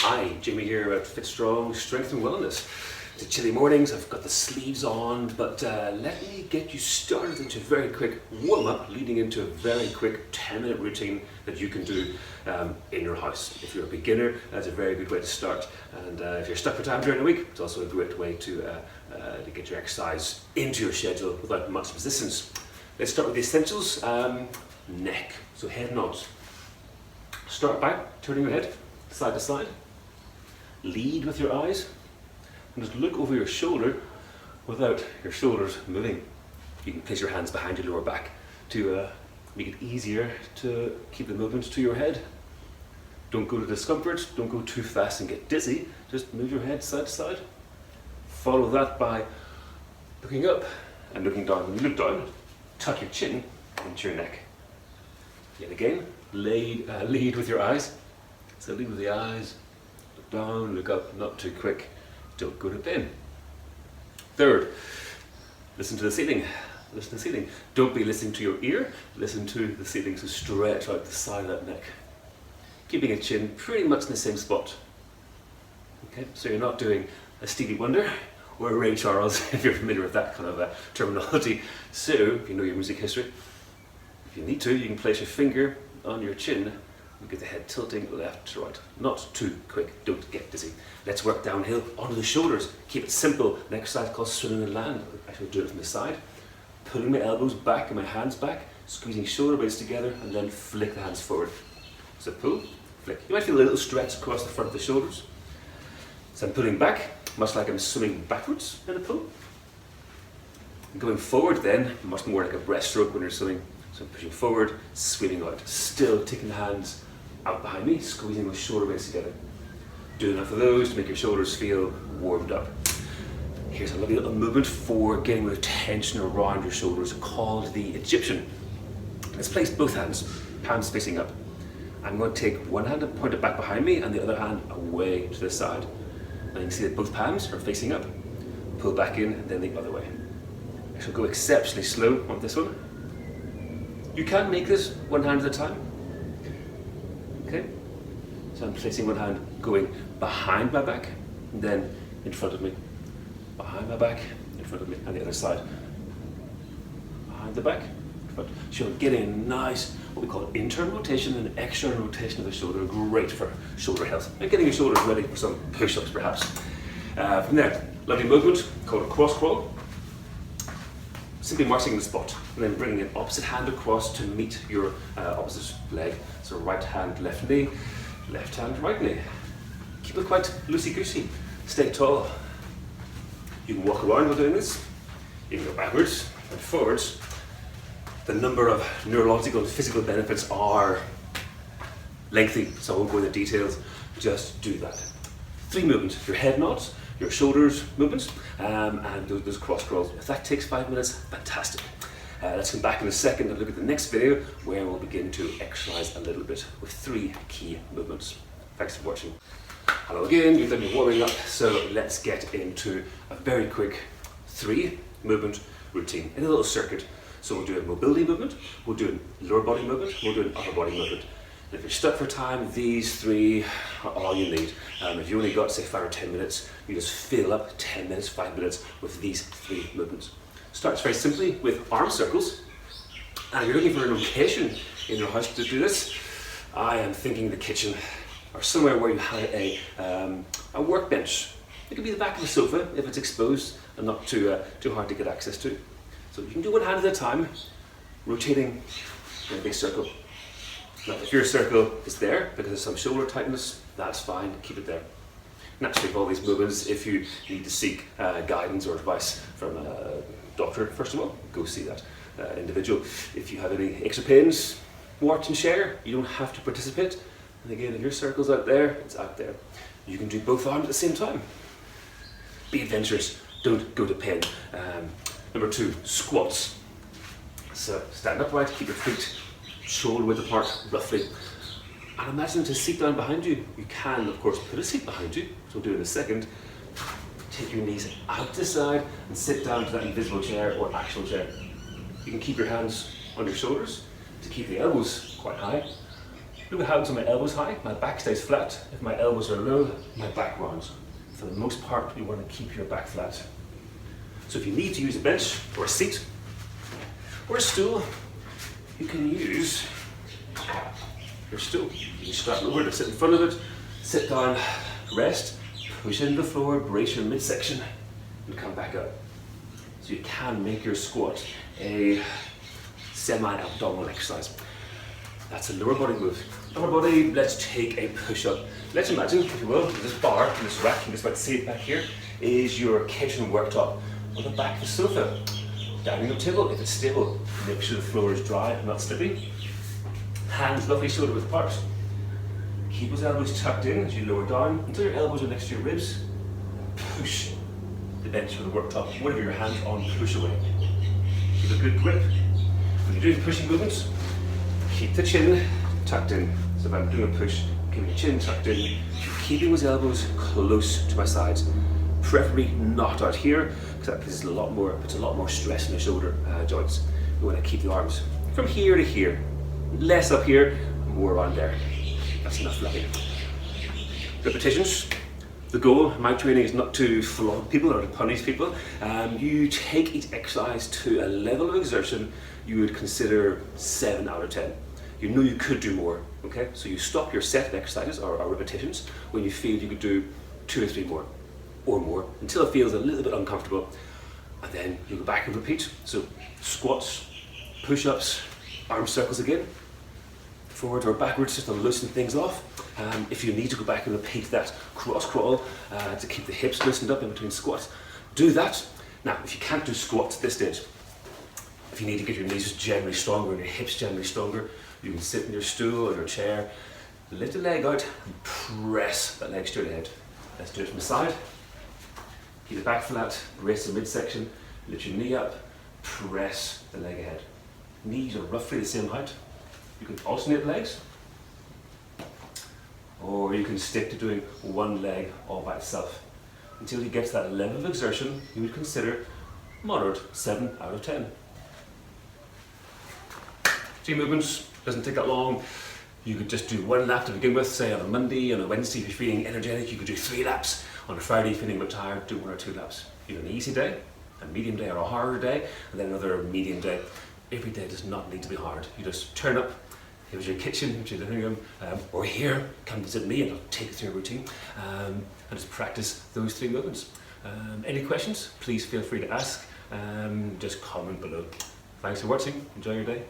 Hi, Jamie here at Fit Strong Strength and Wellness. It's chilly mornings, I've got the sleeves on, but let me get you started into a very quick warm-up leading into a very quick 10-minute routine that you can do in your house. If you're a beginner, that's a very good way to start, and if you're stuck for time during the week, it's also a great way to get your exercise into your schedule without much resistance. Let's start with the essentials. Neck, so head nods. Start by turning your head side to side. Lead with your eyes and just look over your shoulder without your shoulders moving. You can place your hands behind your lower back to make it easier to keep the movement to your head. Don't go to discomfort, don't go too fast and get dizzy, just move your head side to side. Follow that by looking up and looking down. When you look down, tuck your chin into your neck. Yet again, lead with your eyes. So lead with the eyes, look down, look up, not too quick, don't go to pain. Third, listen to the ceiling. Listen to the ceiling. Don't be listening to your ear, listen to the ceiling, so stretch out the side of that neck. Keeping your chin pretty much in the same spot. Okay, so you're not doing a Stevie Wonder or a Ray Charles, if you're familiar with that kind of terminology. So, if you know your music history, if you need to, you can place your finger on your chin and get the head tilting left to right. Not too quick, don't get dizzy. Let's work downhill onto the shoulders. Keep it simple. An exercise called swimming and land. I will do it from the side. Pulling my elbows back and my hands back, squeezing shoulder blades together, and then flick the hands forward. So pull, flick. You might feel a little stretch across the front of the shoulders. So I'm pulling back, much like I'm swimming backwards in a pull. And going forward then, much more like a breaststroke when you're swimming. So I'm pushing forward, swimming out. Still taking the hands out behind me, squeezing those shoulder blades together. Do enough of those to make your shoulders feel warmed up. Here's a lovely little movement for getting the tension around your shoulders called the Egyptian. Let's place both hands, palms facing up. I'm going to take one hand and point it back behind me and the other hand away to the side. And you can see that both palms are facing up. Pull back in and then the other way. I shall go exceptionally slow on this one. You can make this one hand at a time. Okay? So I'm placing one hand going behind my back, and then in front of me. Behind my back, in front of me, and the other side. Behind the back, in front. So you're getting a nice, what we call internal rotation and external rotation of the shoulder. Great for shoulder health. And getting your shoulders ready for some push-ups perhaps. From there, lovely movement called a cross crawl. Simply marching the spot and then bringing an opposite hand across to meet your opposite leg. So right hand, left knee, left hand, right knee. Keep it quite loosey-goosey. Stay tall. You can walk around while doing this. You can go backwards and forwards. The number of neurological and physical benefits are lengthy, so I won't go into details. Just do that. 3 movements, your head nods, your shoulders movements, and those cross crawls. If that takes 5 minutes, fantastic. Let's come back in a second and look at the next video where we'll begin to exercise a little bit with 3 key movements. Thanks for watching. Hello again, you've done your warming up, so let's get into a very quick 3 movement routine in a little circuit. So we'll do a mobility movement, we'll do a lower body movement, we'll do an upper body movement. If you're stuck for time, these 3 are all you need. If you only got, say, 5 or 10 minutes, you just fill up 10 minutes, 5 minutes with these 3 movements. Starts very simply with arm circles. And if you're looking for a location in your house to do this, I am thinking the kitchen or somewhere where you have a workbench. It could be the back of the sofa if it's exposed and not too hard to get access to. So you can do one hand at a time, rotating in a big circle. Now, if your circle is there because of some shoulder tightness, that's fine, keep it there. Naturally, for all these movements, if you need to seek guidance or advice from a doctor, first of all, go see that individual. If you have any extra pains, watch and share. You don't have to participate. And again, if your circle's out there, it's out there. You can do both arms at the same time. Be adventurous, don't go to pain. Number 2, squats. So stand upright, keep your feet shoulder width apart, roughly. And imagine to seat down behind you. You can, of course, put a seat behind you, so we'll do it in a second. Take your knees out to the side and sit down to that invisible chair or actual chair. You can keep your hands on your shoulders to keep the elbows quite high. Look at how it's my elbows high, my back stays flat. If my elbows are low, my back rounds. For the most part, you want to keep your back flat. So if you need to use a bench or a seat or a stool, you can use your stool. You strap over to sit in front of it, sit down, rest, push into the floor, brace your midsection, and come back up. So you can make your squat a semi-abdominal exercise. That's a lower body move. Upper body, let's take a push-up. Let's imagine, if you will, this bar, this rack, you just about to see it back here, is your kitchen worktop. On the back of the sofa, dining room table, if it's stable, make sure the floor is dry and not slippy. Hands roughly shoulder width apart. Keep those elbows tucked in as you lower down until your elbows are next to your ribs. Push the bench or the worktop, whatever your hands on, push away. Keep a good grip. When you're doing pushing movements, keep the chin tucked in. So if I'm doing a push, keep the chin tucked in, keeping those elbows close to my sides. Preferably not out here, because that puts a lot more stress in the shoulder joints. We want to keep the arms from here to here. Less up here, more around there. That's enough flapping. Repetitions. The goal of my training is not to flog people or to punish people. You take each exercise to a level of exertion you would consider 7 out of 10. You know you could do more, okay? So you stop your set of exercises or repetitions when you feel you could do 2 or 3 more or more until it feels a little bit uncomfortable. And then you go back and repeat. So squats, push-ups, arm circles again, forward or backwards just to loosen things off. If you need to go back and repeat that cross crawl to keep the hips loosened up in between squats, do that. Now, if you can't do squats at this stage, if you need to get your knees just generally stronger and your hips generally stronger, you can sit in your stool or your chair, lift the leg out and press that leg straight ahead. Let's do it from the side. Keep the back flat, brace the midsection, lift your knee up, press the leg ahead. Knees are roughly the same height. You can alternate legs, or you can stick to doing one leg all by itself until you get to that level of exertion you would consider moderate, 7 out of 10. 3 movements, doesn't take that long. You could just do 1 lap to begin with, say on a Monday, on a Wednesday if you're feeling energetic, you could do 3 laps. On a Friday feeling a bit tired, do 1 or 2 laps. You have an easy day, a medium day or a harder day, and then another medium day. Every day does not need to be hard. You just turn up, here's your kitchen, here's your living room, or here, come visit me and I'll take you through a routine, and just practice those 3 movements. Any questions, please feel free to ask, just comment below. Thanks for watching, enjoy your day.